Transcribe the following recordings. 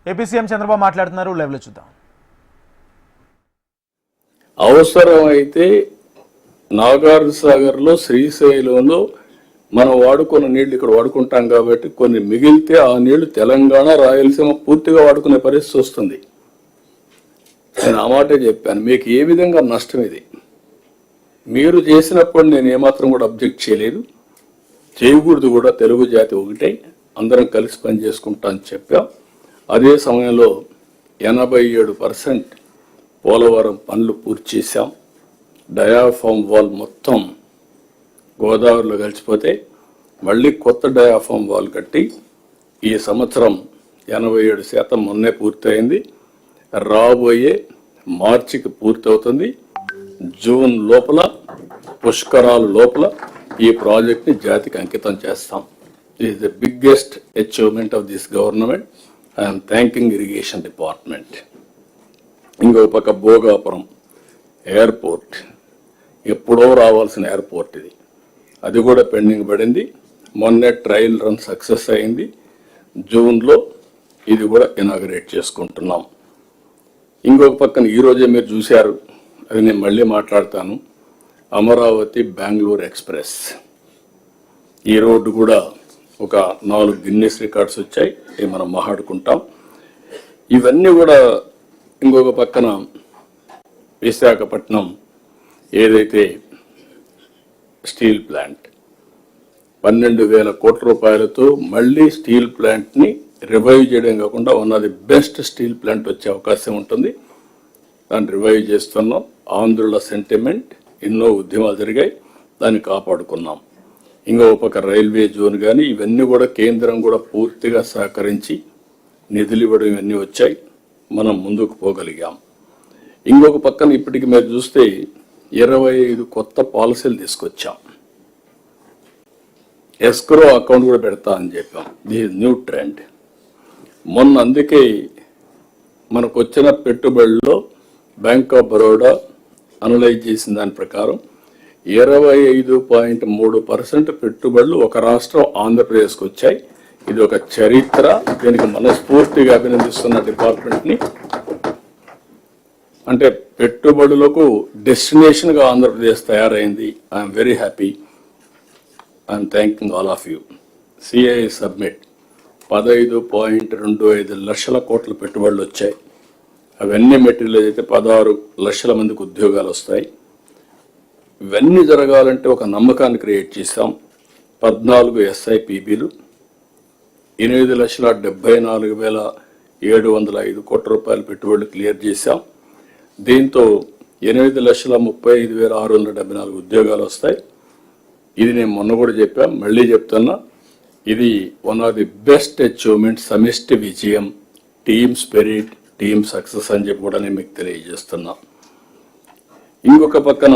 AP CM Chandrababu మాట్లాడుతున్నారు, live లో చూద్దాం. అవసరమైతే నాగార్జున సాగర్లో శ్రీశైలంలో మనం వాడుకున్న నీళ్లు ఇక్కడ వాడుకుంటాం కాబట్టి కొన్ని మిగిలితే ఆ నీళ్లు తెలంగాణ రాయలసీమ పూర్తిగా వాడుకునే పరిస్థితి వస్తుంది. నేను ఆ మాటే చెప్పాను. మీకు ఏ విధంగా నష్టం ఇది మీరు చేసినప్పుడు నేను ఏమాత్రం కూడా అబ్జెక్ట్ చేయలేదు, చేయకూడదు కూడా. తెలుగు జాతి ఒకటే, అందరం కలిసి పని చేసుకుంటా అని చెప్పాం. అదే సమయంలో 87% పోలవరం పనులు పూర్తి చేశాం. డయాఫామ్ వాల్ మొత్తం గోదావరిలో కలిసిపోతే మళ్ళీ కొత్త డయాఫామ్ వాల్ కట్టి ఈ సంవత్సరం 87% మొన్నే పూర్తయింది. రాబోయే మార్చికి పూర్తవుతుంది. జూన్ లోపల పుష్కరాల లోపల ఈ ప్రాజెక్ట్ని జాతికి అంకితం చేస్తాం. It is the biggest achievement of this government. I'm thanking irrigation department. ఇంకో పక్క భోగాపురం ఎయిర్పోర్ట్, ఎప్పుడో రావాల్సిన ఎయిర్పోర్ట్ ఇది, అది కూడా పెండింగ్ పడింది. మొన్నే ట్రయల్ రన్ సక్సెస్ అయింది. జూన్లో ఇది కూడా ఇనాగరేట్ చేసుకుంటున్నాం. ఇంకొక పక్కన ఈరోజే మీరు చూశారు, అది నేను మళ్ళీ మాట్లాడతాను, అమరావతి బెంగళూరు ఎక్స్ప్రెస్. ఈ రోడ్డు కూడా ఒక 4 గిన్నెస్ రికార్డ్స్ వచ్చాయి, ఇవి మనం మాట్లాడుకుంటాం. ఇవన్నీ కూడా ఇంకొక పక్కన విశాఖపట్నం ఏదైతే స్టీల్ ప్లాంట్ 12,000 కోట్ల రూపాయలతో మళ్ళీ స్టీల్ ప్లాంట్ని రివైవ్ చేయడం కాకుండా one of the best steel plant వచ్చే అవకాశం ఉంటుంది. దాన్ని రివైవ్ చేస్తున్నాం. ఆంధ్రుల సెంటిమెంట్, ఎన్నో ఉద్యమాలు జరిగాయి, దాన్ని కాపాడుకున్నాం. ఇంకొక పక్క రైల్వే జోన్ కానీ ఇవన్నీ కూడా కేంద్రం కూడా పూర్తిగా సహకరించి నిధులు ఇవ్వడం ఇవన్నీ వచ్చాయి, మనం ముందుకు పోగలిగాం. ఇంకొక పక్కన ఇప్పటికి మీరు చూస్తే 25 కొత్త పాలసీలు తీసుకొచ్చాం. ఎస్క్రో అకౌంట్ కూడా పెడతా అని చెప్పాం. This new trend. మొన్న అందుకే మనకు వచ్చిన పెట్టుబడుల్లో బ్యాంక్ ఆఫ్ బరోడా అనలైజ్ చేసిన దాని ప్రకారం 25.3% పెట్టుబడులు ఒక రాష్ట్రం ఆంధ్రప్రదేశ్కి వచ్చాయి. ఇది ఒక చరిత్ర. దీనికి మనస్ఫూర్తిగా అభినందిస్తున్న డిపార్ట్మెంట్ని. అంటే పెట్టుబడులకు డెస్టినేషన్గా ఆంధ్రప్రదేశ్ తయారైంది. I'm very happy. I'm thanking all of you. CI submit 15.25 లక్షల కోట్ల పెట్టుబడులు వచ్చాయి. అవన్నీ మెటీరియల్ అయితే 16 లక్షల మందికి ఉద్యోగాలు వస్తాయి. ఇవన్నీ జరగాలంటే ఒక నమ్మకాన్ని క్రియేట్ చేశాం. 14 SIPBలు, 8,74,705 కోట్ల రూపాయల పెట్టుబడులు క్లియర్ చేశాం. దీంతో 8,35,674 ఉద్యోగాలు వస్తాయి. ఇది నేను మొన్న కూడా చెప్పాను, మళ్ళీ చెప్తున్నా, ఇది one of the best achievement, సమిష్టి విజయం, టీమ్ స్పిరిట్, టీమ్ సక్సెస్ అని చెప్పి కూడా నేను మీకు తెలియజేస్తున్నా. ఇంకొక పక్కన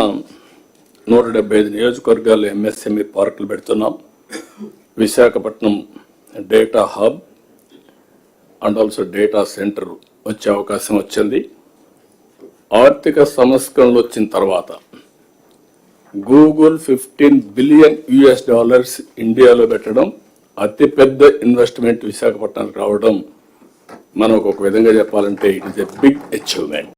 175 నియోజకవర్గాల్లో MSME పార్కులు పెడుతున్నాం. Visakhapatnam data hub and also data centre వచ్చే అవకాశం వచ్చింది. ఆర్థిక సంస్కరణలు వచ్చిన తర్వాత గూగుల్ $15 బిలియన్ ఇండియాలో పెట్టడం, అతిపెద్ద ఇన్వెస్ట్మెంట్ విశాఖపట్నానికి రావడం, మనకు ఒక విధంగా చెప్పాలంటే it is a big achievement.